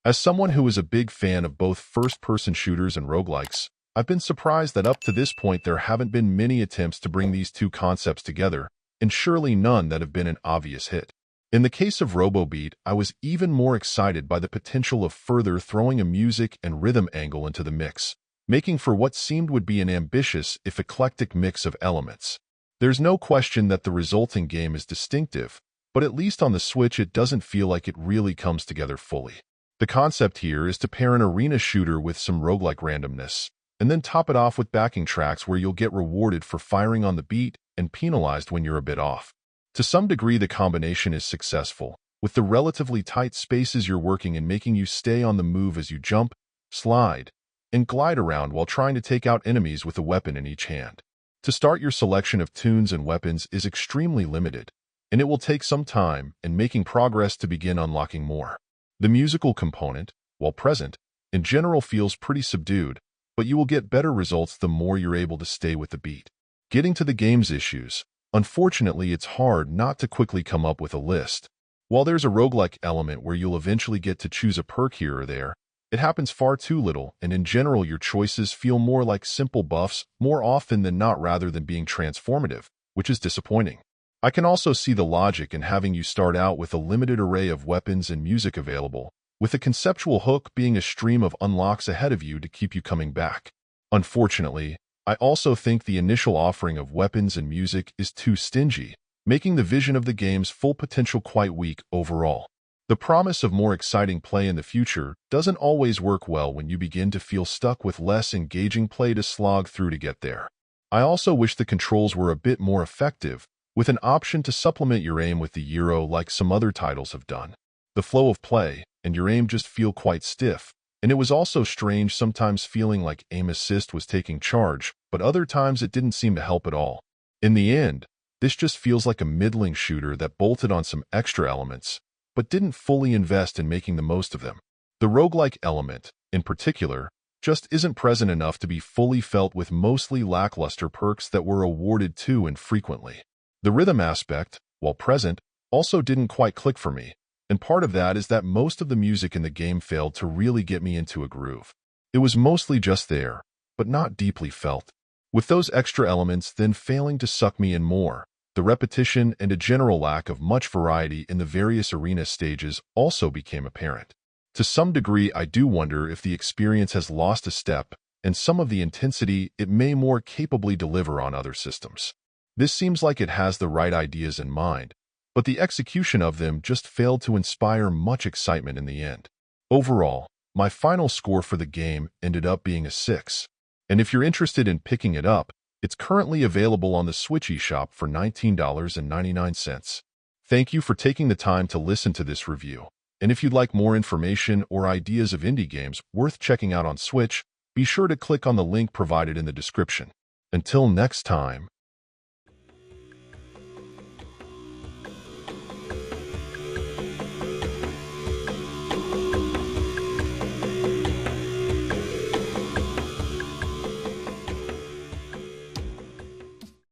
As someone who is a big fan of both first-person shooters and roguelikes, I've been surprised that up to this point there haven't been many attempts to bring these two concepts together, and surely none that have been an obvious hit. In the case of Robobeat, I was even more excited by the potential of further throwing a music and rhythm angle into the mix, making for what seemed would be an ambitious, if eclectic mix of elements. There's no question that the resulting game is distinctive, but at least on the Switch it doesn't feel like it really comes together fully. The concept here is to pair an arena shooter with some roguelike randomness, and then top it off with backing tracks where you'll get rewarded for firing on the beat and penalized when you're a bit off. To some degree, the combination is successful, with the relatively tight spaces you're working in making you stay on the move as you jump, slide, and glide around while trying to take out enemies with a weapon in each hand. To start, your selection of tunes and weapons is extremely limited, and it will take some time and making progress to begin unlocking more. The musical component, while present, in general feels pretty subdued, but you will get better results the more you're able to stay with the beat. Getting to the game's issues, unfortunately it's hard not to quickly come up with a list. While there's a roguelike element where you'll eventually get to choose a perk here or there, it happens far too little, and in general your choices feel more like simple buffs more often than not rather than being transformative, which is disappointing. I can also see the logic in having you start out with a limited array of weapons and music available, with the conceptual hook being a stream of unlocks ahead of you to keep you coming back. Unfortunately, I also think the initial offering of weapons and music is too stingy, making the vision of the game's full potential quite weak overall. The promise of more exciting play in the future doesn't always work well when you begin to feel stuck with less engaging play to slog through to get there. I also wish the controls were a bit more effective, with an option to supplement your aim with the gyro like some other titles have done. The flow of play and your aim just feel quite stiff, and it was also strange sometimes feeling like aim assist was taking charge, but other times it didn't seem to help at all. In the end, this just feels like a middling shooter that bolted on some extra elements, but didn't fully invest in making the most of them. The roguelike element, in particular, just isn't present enough to be fully felt with mostly lackluster perks that were awarded too infrequently. The rhythm aspect, while present, also didn't quite click for me, and part of that is that most of the music in the game failed to really get me into a groove. It was mostly just there, but not deeply felt. With those extra elements then failing to suck me in more, the repetition and a general lack of much variety in the various arena stages also became apparent. To some degree, I do wonder if the experience has lost a step and some of the intensity it may more capably deliver on other systems. This seems like it has the right ideas in mind, but the execution of them just failed to inspire much excitement in the end. Overall, my final score for the game ended up being a 6, and if you're interested in picking it up, it's currently available on the Switch eShop for $19.99. Thank you for taking the time to listen to this review, and if you'd like more information or ideas of indie games worth checking out on Switch, be sure to click on the link provided in the description. Until next time.